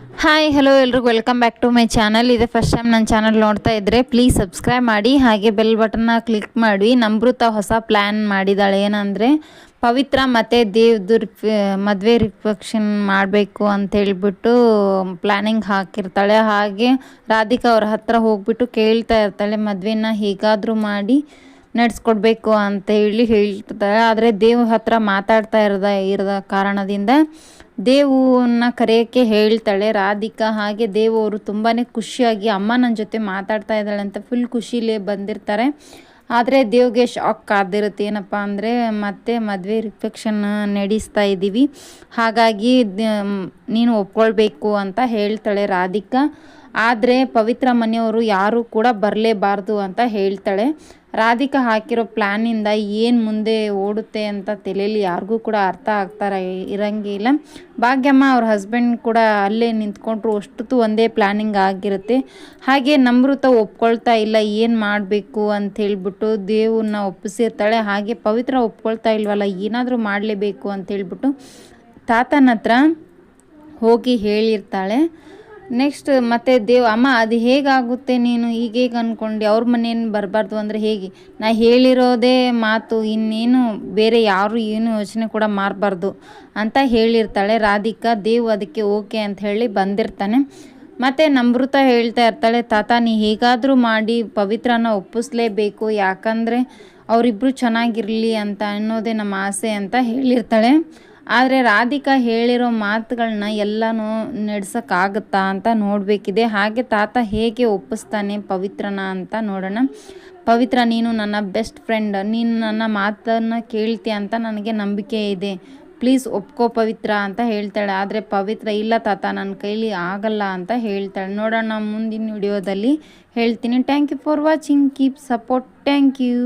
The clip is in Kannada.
ಹಾಯ್ ಹಲೋ ಎಲ್ರಿಗೂ welcome back to my channel. ಇದೆ ಫಸ್ಟ್ ಟೈಮ್ ನನ್ನ ಚಾನಲ್ ನೋಡ್ತಾ ಇದ್ದರೆ ಪ್ಲೀಸ್ ಸಬ್ಸ್ಕ್ರೈಬ್ ಮಾಡಿ, ಹಾಗೆ ಬೆಲ್ ಬಟನ್ನ ಕ್ಲಿಕ್ ಮಾಡಿ. ನಮೃತ ಹೊಸ ಪ್ಲ್ಯಾನ್ ಮಾಡಿದ್ದಾಳೆ. ಏನಂದರೆ ಪವಿತ್ರ ಮತ್ತು ದೇವ್ದು ಮದುವೆ ರಿಫೆಕ್ಷನ್ ಮಾಡಬೇಕು ಅಂತ ಹೇಳ್ಬಿಟ್ಟು ಪ್ಲ್ಯಾನಿಂಗ್ ಹಾಕಿರ್ತಾಳೆ. ಹಾಗೆ ರಾಧಿಕಾ ಅವ್ರ ಹತ್ರ ಹೋಗ್ಬಿಟ್ಟು ಕೇಳ್ತಾ ಇರ್ತಾಳೆ, ಮದುವೆನ ಹೇಗಾದರೂ ಮಾಡಿ ನಡೆಸ್ಕೊಡ್ಬೇಕು ಅಂತ ಹೇಳ್ತಿರ್ತಾಳೆ. ಆದರೆ ದೇವ್ ಹತ್ರ ಮಾತಾಡ್ತಾ ಇರದ ಕಾರಣದಿಂದ ದೇವನ್ನ ಕರೆಯೋಕ್ಕೆ ಹೇಳ್ತಾಳೆ ರಾಧಿಕಾ. ಹಾಗೆ ದೇವ್ ಅವರು ತುಂಬಾ ಖುಷಿಯಾಗಿ ಅಮ್ಮ ನನ್ನ ಜೊತೆ ಮಾತಾಡ್ತಾ ಇದ್ದಾಳೆ ಅಂತ ಫುಲ್ ಖುಷಿಲೇ ಬಂದಿರ್ತಾರೆ. ಆದರೆ ದೇವ್ಗೆ ಶಾಕ್ ಆದಿರುತ್ತೆ. ಏನಪ್ಪ ಅಂದರೆ ಮತ್ತೆ ಮದುವೆ ರಿಫೆಕ್ಷನ್ ನಡೆಸ್ತಾ ಇದ್ದೀವಿ, ಹಾಗಾಗಿ ನೀನು ಒಪ್ಕೊಳ್ಬೇಕು ಅಂತ ಹೇಳ್ತಾಳೆ ರಾಧಿಕಾ. ಆದರೆ ಪವಿತ್ರ ಮನೆಯವರು ಯಾರೂ ಕೂಡ ಬರಲೇಬಾರ್ದು ಅಂತ ಹೇಳ್ತಾಳೆ. ರಾಧಿಕಾ ಹಾಕಿರೋ ಪ್ಲ್ಯಾನಿಂದ ಏನು ಮುಂದೆ ಓಡುತ್ತೆ ಅಂತ ತಲೆಯಲ್ಲಿ ಯಾರಿಗೂ ಕೂಡ ಅರ್ಥ ಇರಂಗಿಲ್ಲ. ಭಾಗ್ಯಮ್ಮ ಅವ್ರ ಹಸ್ಬೆಂಡ್ ಕೂಡ ಅಲ್ಲೇ ನಿಂತ್ಕೊಂಡ್ರು. ಅಷ್ಟೊತ್ತು ಒಂದೇ ಪ್ಲ್ಯಾನಿಂಗ್ ಆಗಿರುತ್ತೆ. ಹಾಗೆ ನಮೃತ ಒಪ್ಕೊಳ್ತಾ ಇಲ್ಲ, ಏನು ಮಾಡಬೇಕು ಅಂತ ಹೇಳ್ಬಿಟ್ಟು ದೇವನ್ನ ಒಪ್ಪಿಸಿರ್ತಾಳೆ. ಹಾಗೆ ಪವಿತ್ರ ಒಪ್ಕೊಳ್ತಾ ಇಲ್ವಲ್ಲ, ಏನಾದರೂ ಮಾಡಲೇಬೇಕು ಅಂತ ಹೇಳ್ಬಿಟ್ಟು ತಾತನ ಹತ್ರ ಹೋಗಿ ಹೇಳಿರ್ತಾಳೆ. ನೆಕ್ಸ್ಟ್ ಮತ್ತೆ ಅಮ್ಮ ಅದು ಹೇಗಾಗುತ್ತೆ, ನೀನು ಹೀಗೇಗೆ ಅಂದ್ಕೊಂಡು ಅವ್ರ ಮನೇನು ಬರಬಾರ್ದು ಅಂದರೆ ಹೇಗೆ, ನಾ ಹೇಳಿರೋದೇ ಮಾತು, ಇನ್ನೇನು ಬೇರೆ ಯಾರು ಏನು ಯೋಚನೆ ಕೂಡ ಮಾಡಬಾರ್ದು ಅಂತ ಹೇಳಿರ್ತಾಳೆ ರಾಧಿಕಾ. ಅದಕ್ಕೆ ಓಕೆ ಅಂತ ಹೇಳಿ ಬಂದಿರ್ತಾನೆ. ಮತ್ತು ನಮೃತ ಹೇಳ್ತಾ ಇರ್ತಾಳೆ, ತಾತ ನೀ ಹೇಗಾದರೂ ಮಾಡಿ ಪವಿತ್ರನ ಒಪ್ಪಿಸ್ಲೇಬೇಕು, ಯಾಕಂದರೆ ಅವರಿಬ್ಬರು ಚೆನ್ನಾಗಿರಲಿ ಅಂತ ಅನ್ನೋದೇ ನಮ್ಮ ಆಸೆ ಅಂತ ಹೇಳಿರ್ತಾಳೆ. ಆದರೆ ರಾಧಿಕಾ ಹೇಳಿರೋ ಮಾತುಗಳನ್ನ ಎಲ್ಲನೂ ನಡೆಸೋಕ್ಕಾಗುತ್ತಾ ಅಂತ ನೋಡಬೇಕಿದೆ. ಹಾಗೆ ತಾತ ಹೇಗೆ ಒಪ್ಪಿಸ್ತಾನೆ ಪವಿತ್ರನ ಅಂತ ನೋಡೋಣ. ಪವಿತ್ರ, ನೀನು ನನ್ನ ಬೆಸ್ಟ್ ಫ್ರೆಂಡ್, ನೀನು ನನ್ನ ಮಾತನ್ನು ಕೇಳ್ತೀಯ ಅಂತ ನನಗೆ ನಂಬಿಕೆ ಇದೆ, ಪ್ಲೀಸ್ ಒಪ್ಕೋ ಪವಿತ್ರ ಅಂತ ಹೇಳ್ತಾಳೆ. ಆದರೆ ಪವಿತ್ರ ಇಲ್ಲ ತಾತ, ನನ್ನ ಕೈಲಿ ಆಗಲ್ಲ ಅಂತ ಹೇಳ್ತಾಳೆ. ನೋಡೋಣ ಮುಂದಿನ ವಿಡಿಯೋದಲ್ಲಿ ಹೇಳ್ತೀನಿ. Thank you for watching, keep support, thank you.